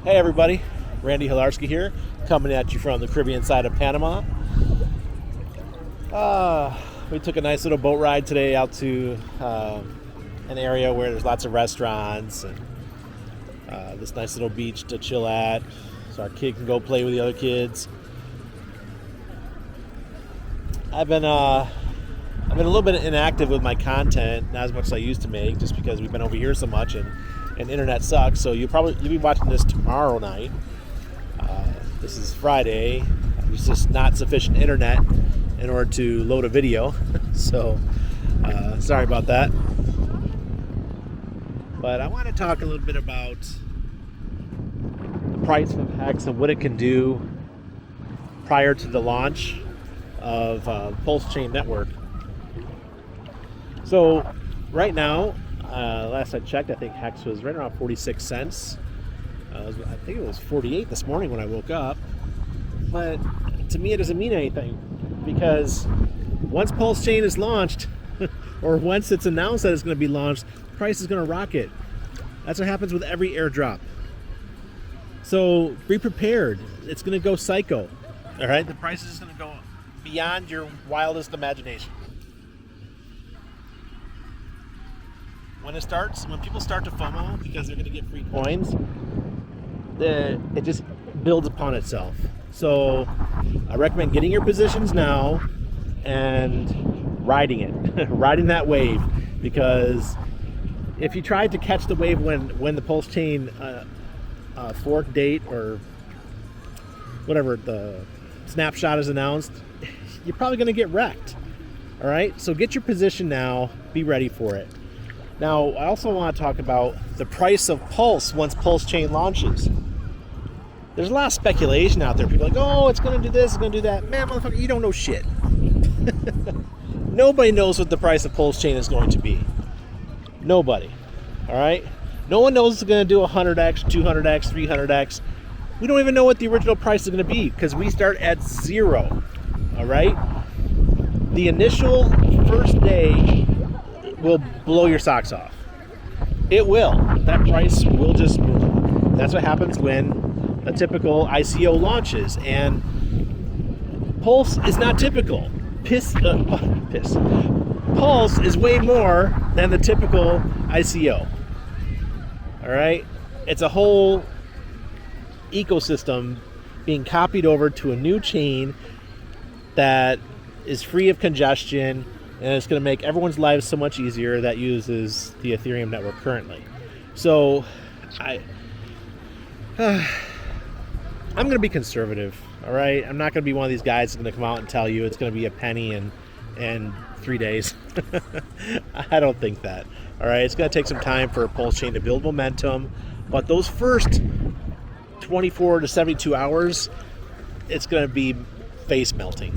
Hey everybody, Randy Hilarski here, coming at you from the Caribbean side of Panama. We took a nice little boat ride today out to an area where there's lots of restaurants and this nice little beach to chill at, so our kid can go play with the other kids. I've been a little bit inactive with my content, not as much as I used to make, just because we've been over here so much and internet sucks. So you'll be watching this tomorrow night. This is Friday. There's just not sufficient internet in order to load a video. So sorry about that. But I want to talk a little bit about the price of HEX and what it can do prior to the launch of Pulsechain network. So right now, last I checked, I think HEX was right around 46 cents. I think it was 48 this morning when I woke up. But to me, it doesn't mean anything, because once Pulsechain is launched, or once it's announced that it's going to be launched, the price is going to rocket. That's what happens with every airdrop. So be prepared. It's going to go psycho. All right, the price is going to go beyond your wildest imagination. When people start to FOMO because they're going to get free coins, it just builds upon itself. So I recommend getting your positions now and riding it, riding that wave, because if you tried to catch the wave when the Pulsechain fork date or whatever the snapshot is announced, you're probably going to get wrecked. All right, so get your position now, be ready for it. Now, I also want to talk about the price of Pulse once Pulsechain launches. There's a lot of speculation out there. People are like, oh, it's going to do this, it's going to do that. Man, motherfucker, you don't know shit. Nobody knows what the price of Pulsechain is going to be. Nobody. All right? No one knows it's going to do 100x, 200x, 300x. We don't even know what the original price is going to be, because we start at 0. All right? The initial first day will blow your socks off. It will. That price will just move. That's what happens when a typical ICO launches, and Pulse is not typical. Pulse is way more than the typical ICO. All right? It's a whole ecosystem being copied over to a new chain that is free of congestion, and it's going to make everyone's lives so much easier that uses the Ethereum network currently. So I'm going to be conservative, all right? I'm not going to be one of these guys that's going to come out and tell you it's going to be a penny in 3 days. I don't think that, all right? It's going to take some time for Pulsechain to build momentum, but those first 24 to 72 hours, it's going to be face melting,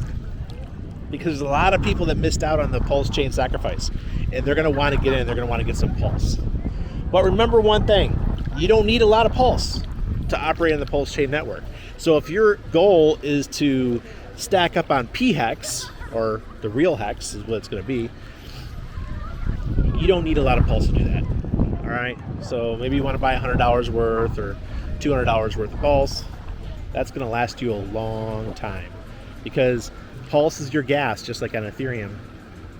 because there's a lot of people that missed out on the Pulsechain sacrifice, and they're going to want to get in. They're going to want to get some Pulse. But remember one thing: you don't need a lot of Pulse to operate in the Pulsechain network. So if your goal is to stack up on PHEX, or the real HEX is what it's going to be, you don't need a lot of Pulse to do that. All right. So maybe you want to buy $100 worth or $200 worth of Pulse. That's going to last you a long time, because Pulse is your gas, just like on Ethereum.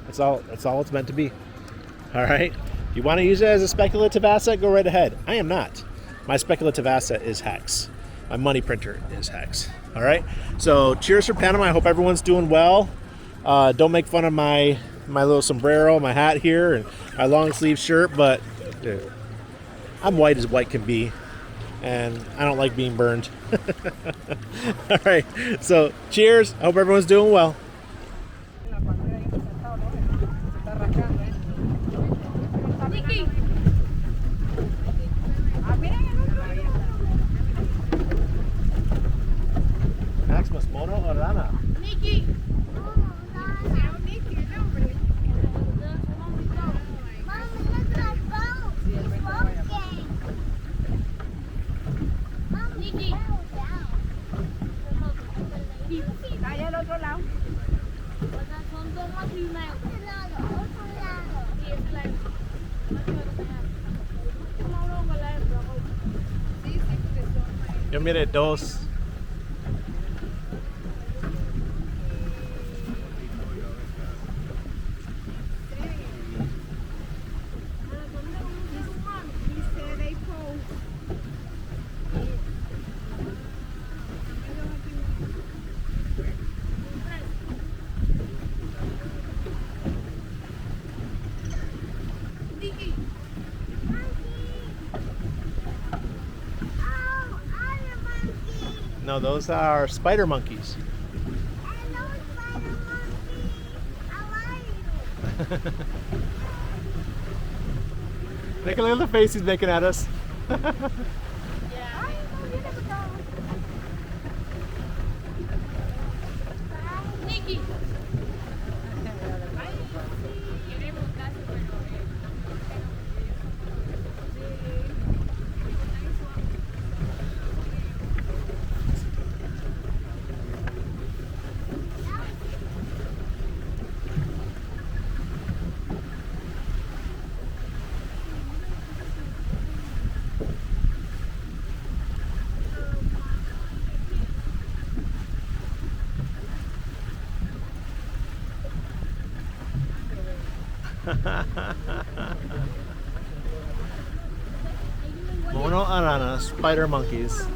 That's all it's meant to be. All right? If you want to use it as a speculative asset, go right ahead. I am not. My speculative asset is HEX. My money printer is HEX. All right? So cheers for Panama. I hope everyone's doing well. Don't make fun of my little sombrero, my hat here, and my long sleeve shirt, but dude, I'm white as white can be, and I don't like being burned. All right, so cheers. I hope everyone's doing well. Maximus Mono or Rana? Nikki. Allá al otro lado. Sí, porque son Yo miré dos. No, those are spider monkeys. Look at the face he's making at us. Mono arana, spider monkeys.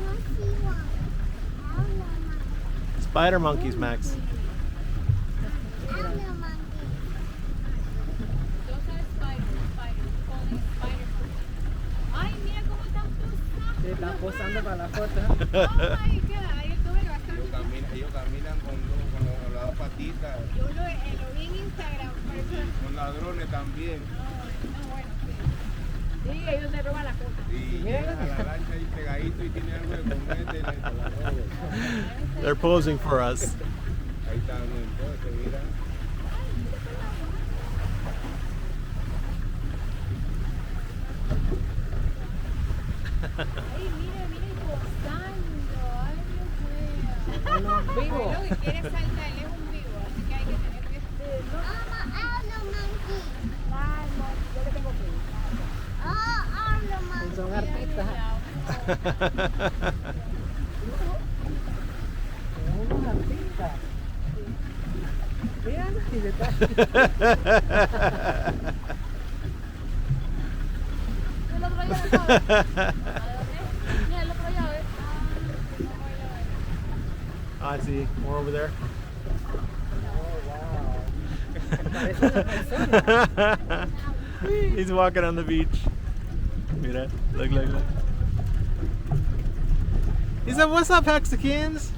Spider monkeys, Max. Están posando para la foto. Ellos caminan con las dos patitas. Yo lo vi en Instagram. Son ladrones también. Sí, ellos se roban las cosas. Y llegan a la lancha ahí pegadito y tienen algo de comer de la robo. They're posing for us. Ahí están, entonces, mira. Ay, miren posando. Ay, Dios mío. Uno vivo. Lo que quiere saltar, él es un vivo, así que hay que tener que... Yo le tengo que ir. Son artistas. Son unos artistas. Mira, y detrás. El otro llave. Mira, el otro llave. I see. More over there. Parece una persona. He's walking on the beach. Mira, look. He said, "What's up, Hexicans?"